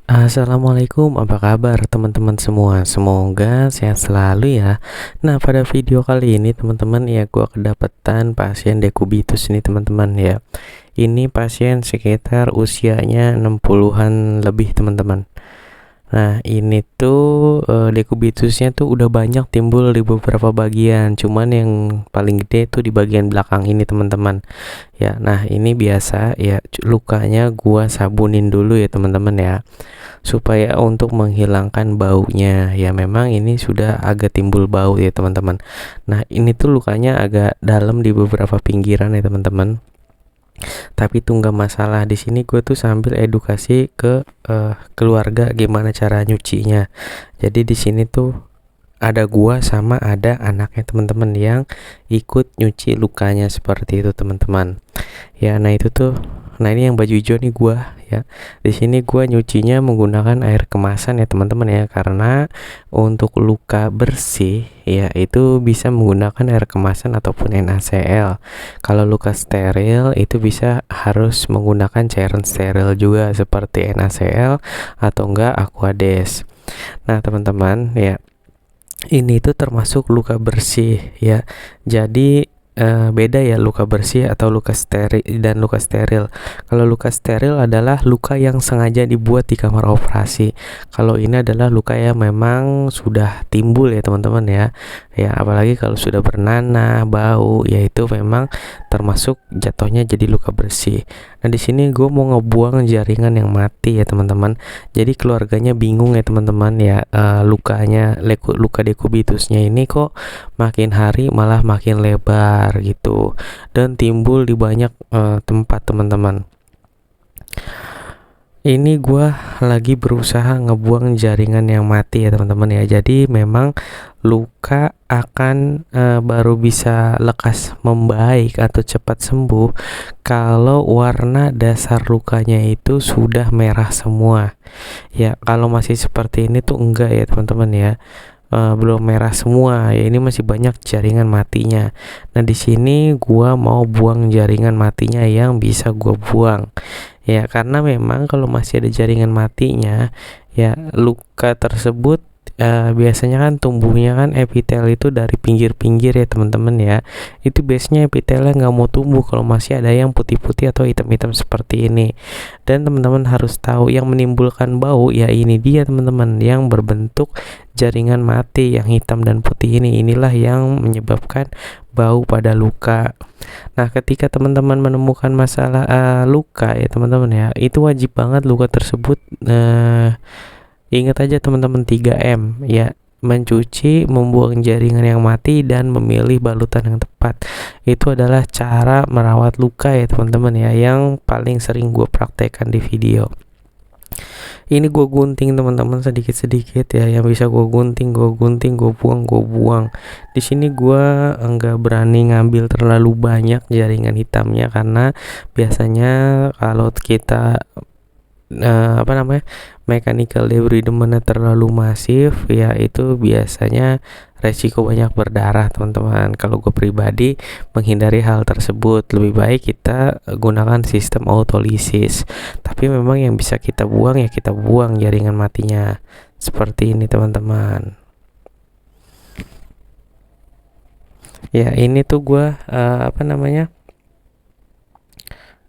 Assalamualaikum, apa kabar teman-teman semua? Semoga sehat selalu ya. Nah, pada video kali ini teman-teman ya, gua kedapetan pasien dekubitus nih teman-teman ya. Ini pasien sekitar usianya 60-an lebih teman-teman. Nah, ini tuh dekubitusnya tuh udah banyak timbul di beberapa bagian, cuman yang paling gede tuh di bagian belakang ini teman-teman. Ya, nah ini biasa ya lukanya gua sabunin dulu ya teman-teman ya, supaya untuk menghilangkan baunya. Ya memang ini sudah agak timbul bau ya teman-teman. Nah, ini tuh lukanya agak dalam di beberapa pinggiran ya teman-teman. Tapi itu nggak masalah. Di sini gue tuh sambil edukasi ke keluarga gimana cara nyucinya. Jadi di sini tuh ada gua sama ada anaknya teman-teman yang ikut nyuci lukanya seperti itu teman-teman. Ya, nah itu tuh. Nah, ini yang baju hijau nih gua ya. Di sini gua nyucinya menggunakan air kemasan ya teman-teman ya, karena untuk luka bersih ya itu bisa menggunakan air kemasan ataupun NaCl. Kalau luka steril itu bisa harus menggunakan cairan steril juga seperti NaCl atau enggak Aquades. Nah, teman-teman ya, ini tuh termasuk luka bersih ya. Jadi beda ya luka bersih atau luka steril dan luka steril. Kalau luka steril adalah luka yang sengaja dibuat di kamar operasi. Kalau ini adalah luka yang memang sudah timbul ya teman-teman ya. Ya, apalagi kalau sudah bernanah, bau, yaitu memang termasuk jatuhnya jadi luka bersih. Nah, di sini gue mau ngebuang jaringan yang mati ya teman-teman. Jadi keluarganya bingung ya teman-teman ya, luka dekubitusnya ini kok makin hari malah makin lebar gitu dan timbul di banyak tempat teman-teman. Ini gua lagi berusaha ngebuang jaringan yang mati ya teman-teman ya. Jadi memang luka akan baru bisa lekas membaik atau cepat sembuh kalau warna dasar lukanya itu sudah merah semua. Ya, kalau masih seperti ini tuh enggak ya teman-teman ya. Belum merah semua ya, ini masih banyak jaringan matinya. Nah, di sini gua mau buang jaringan matinya yang bisa gua buang ya, karena memang kalau masih ada jaringan matinya ya, luka tersebut biasanya kan tumbuhnya kan epitel itu dari pinggir-pinggir ya teman-teman ya. Itu biasanya epitelnya nggak mau tumbuh kalau masih ada yang putih-putih atau hitam-hitam seperti ini. Dan teman-teman harus tahu yang menimbulkan bau ya ini dia teman-teman, yang berbentuk jaringan mati yang hitam dan putih ini. Inilah yang menyebabkan bau pada luka. Nah, ketika teman-teman menemukan masalah luka ya teman-teman ya, itu wajib banget luka tersebut ingat aja teman-teman 3M ya: mencuci, membuang jaringan yang mati, dan memilih balutan yang tepat. Itu adalah cara merawat luka ya teman-teman ya, yang paling sering gue praktekkan di video. Ini gue gunting teman-teman sedikit-sedikit ya, yang bisa gue gunting, gue buang. Di sini gue enggak berani ngambil terlalu banyak jaringan hitamnya, karena biasanya kalau kita mechanical debridement terlalu masif ya, itu biasanya resiko banyak berdarah teman-teman. Kalau gue pribadi menghindari hal tersebut, lebih baik kita gunakan sistem autolisis. Tapi memang yang bisa kita buang ya kita buang jaringan matinya seperti ini teman-teman. Ya, ini tuh gue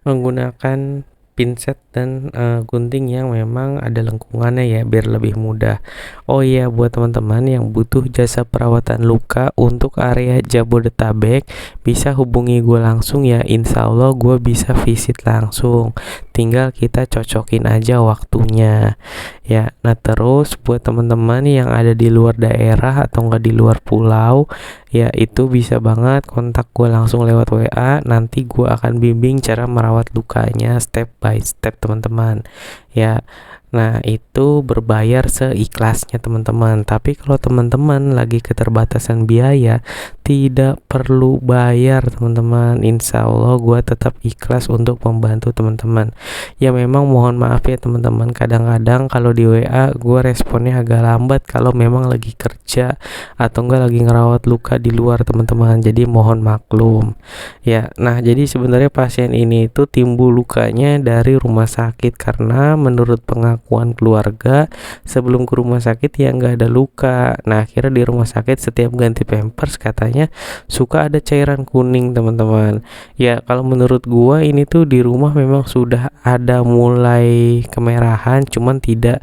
menggunakan pinset dan gunting yang memang ada lengkungannya ya, biar lebih mudah. Oh iya, buat teman-teman yang butuh jasa perawatan luka untuk area Jabodetabek, bisa hubungi gue langsung ya. Insya Allah gue bisa visit langsung, tinggal kita cocokin aja waktunya ya. Nah, terus buat teman-teman yang ada di luar daerah atau enggak di luar pulau ya, itu bisa banget kontak gue langsung lewat WA. Nanti gue akan bimbing cara merawat lukanya step by step teman-teman ya. Nah, itu berbayar seikhlasnya teman-teman. Tapi kalau teman-teman lagi keterbatasan biaya, tidak perlu bayar teman-teman. Insya Allah gue tetap ikhlas untuk membantu teman-teman. Ya memang mohon maaf ya teman-teman, kadang-kadang kalau di WA gue responnya agak lambat kalau memang lagi kerja atau enggak lagi ngerawat luka di luar teman-teman. Jadi mohon maklum ya. Nah, jadi sebenarnya pasien ini itu timbul lukanya dari rumah sakit, karena menurut pengakuan pengakuan keluarga sebelum ke rumah sakit ya nggak ada luka. Nah akhirnya di rumah sakit setiap ganti pampers katanya suka ada cairan kuning teman-teman. Ya kalau menurut gua ini tuh di rumah memang sudah ada mulai kemerahan, cuman tidak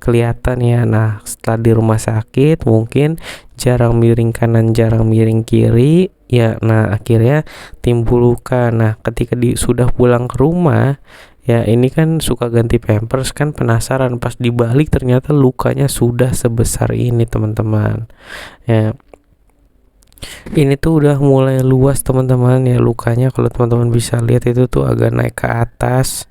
kelihatan ya. Nah setelah di rumah sakit mungkin jarang miring kanan jarang miring kiri ya, nah akhirnya timbul luka. Nah ketika sudah pulang ke rumah ya, ini kan suka ganti pampers kan, penasaran pas dibalik ternyata lukanya sudah sebesar ini teman-teman ya. Ini tuh udah mulai luas teman-teman ya lukanya, kalau teman-teman bisa lihat itu tuh agak naik ke atas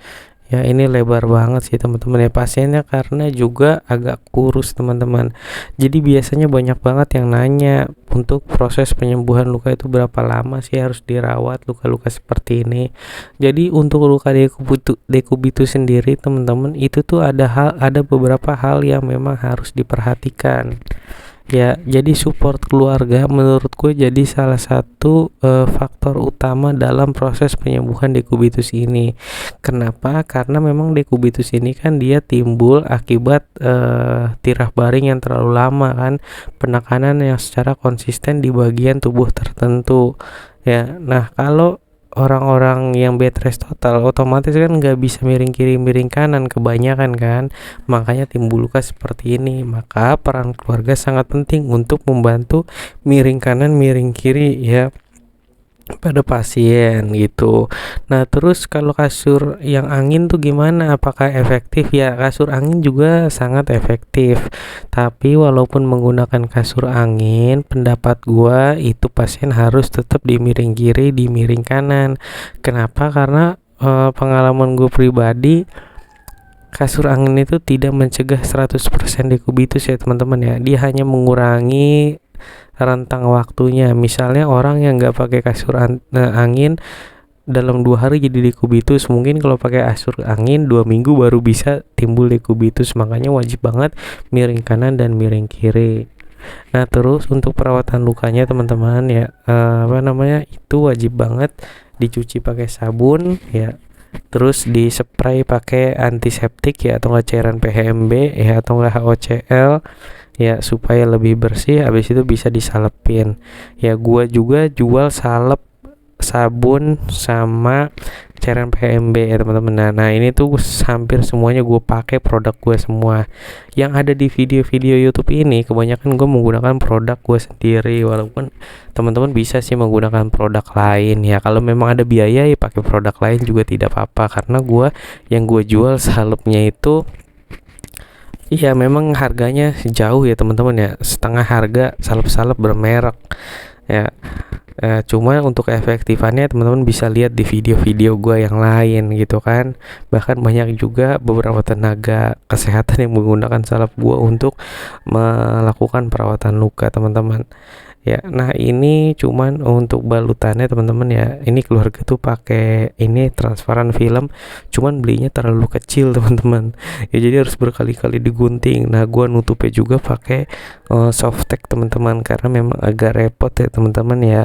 ya. Ini lebar banget sih teman-teman ya pasiennya, karena juga agak kurus teman-teman. Jadi biasanya banyak banget yang nanya untuk proses penyembuhan luka itu berapa lama sih harus dirawat luka-luka seperti ini. Jadi untuk luka dekubitus sendiri teman-teman itu tuh ada beberapa hal yang memang harus diperhatikan ya. Jadi support keluarga menurut gue jadi salah satu faktor utama dalam proses penyembuhan dekubitus ini. Kenapa? Karena memang dekubitus ini kan dia timbul akibat tirah baring yang terlalu lama kan, penekanan yang secara konsisten di bagian tubuh tertentu ya. Nah kalau orang-orang yang bed rest total otomatis kan nggak bisa miring kiri miring kanan kebanyakan kan, makanya timbul luka seperti ini. Maka peran keluarga sangat penting untuk membantu miring kanan miring kiri ya pada pasien gitu. Nah terus kalau kasur yang angin tuh gimana, apakah efektif? Ya kasur angin juga sangat efektif, tapi walaupun menggunakan kasur angin pendapat gua itu pasien harus tetap di miring kiri di miring kanan. Kenapa? Karena pengalaman gue pribadi kasur angin itu tidak mencegah 100% dekubitus ya teman-teman ya, dia hanya mengurangi rentang waktunya. Misalnya orang yang nggak pakai kasur angin dalam 2 hari jadi dekubitus, mungkin kalau pakai kasur angin 2 minggu baru bisa timbul dekubitus. Makanya wajib banget miring kanan dan miring kiri. Nah terus untuk perawatan lukanya teman-teman ya itu wajib banget dicuci pakai sabun ya, terus di spray pakai antiseptik ya, atau enggak cairan PHMB ya, atau enggak HOCl ya supaya lebih bersih. Habis itu bisa disalepin ya. Gua juga jual salep sabun sama cairan PHMB ya teman-teman. Nah ini tuh hampir semuanya gue pakai produk gue semua yang ada di video-video YouTube ini. Kebanyakan gue menggunakan produk gue sendiri, walaupun teman-teman bisa sih menggunakan produk lain ya. Kalau memang ada biaya ya pakai produk lain juga tidak apa-apa, karena yang gue jual salepnya itu iya memang harganya jauh ya teman-teman ya, setengah harga salep-salep bermerek ya. Cuma untuk efektifannya teman-teman bisa lihat di video-video gue yang lain gitu kan. Bahkan banyak juga beberapa tenaga kesehatan yang menggunakan salep gue untuk melakukan perawatan luka teman-teman ya. Nah ini cuman untuk balutannya teman-teman ya, ini keluarga tuh pakai ini transparan film, cuman belinya terlalu kecil teman-teman ya, jadi harus berkali-kali digunting. Nah gua nutupnya juga pakai softtek teman-teman, karena memang agak repot ya teman-teman ya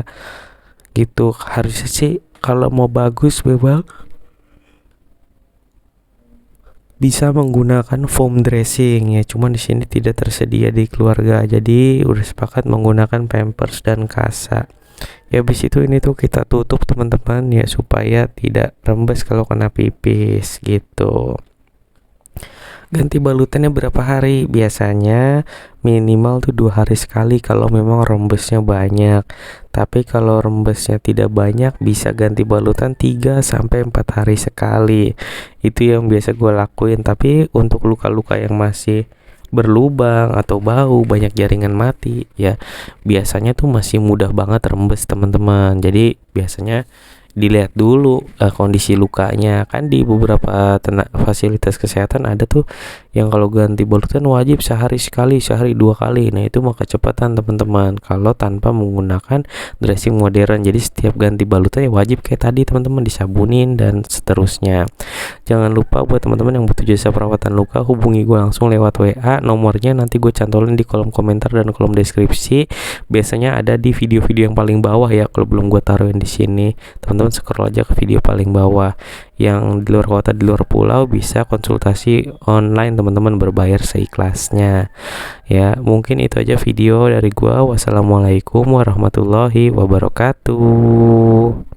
gitu. Harusnya sih kalau mau bagus memang bisa menggunakan foam dressing ya, cuman di sini tidak tersedia di keluarga, jadi udah sepakat menggunakan pampers dan kasa ya. Habis itu ini tuh kita tutup teman-teman ya supaya tidak rembes kalau kena pipis gitu. Ganti balutannya berapa hari? Biasanya minimal tuh 2 hari sekali kalau memang rembesnya banyak. Tapi kalau rembesnya tidak banyak bisa ganti balutan 3-4 hari sekali. Itu yang biasa gue lakuin. Tapi untuk luka-luka yang masih berlubang atau bau, banyak jaringan mati ya, biasanya tuh masih mudah banget rembes teman-teman. Jadi biasanya dilihat dulu kondisi lukanya kan. Di beberapa fasilitas kesehatan ada tuh yang kalau ganti balutan wajib sehari sekali, sehari 2 kali. Nah itu mau kecepatan teman-teman kalau tanpa menggunakan dressing modern. Jadi setiap ganti balutan ya wajib kayak tadi teman-teman disabunin dan seterusnya. Jangan lupa buat teman-teman yang butuh jasa perawatan luka, hubungi gue langsung lewat WA. Nomornya nanti gue cantolin di kolom komentar dan kolom deskripsi. Biasanya ada di video-video yang paling bawah ya, kalau belum gue taruhin di sini. Teman-teman scroll aja ke video paling bawah yang di luar kota, di luar pulau, bisa konsultasi online teman-teman, berbayar seikhlasnya. Ya, mungkin itu aja video dari gua. Wassalamualaikum warahmatullahi wabarakatuh.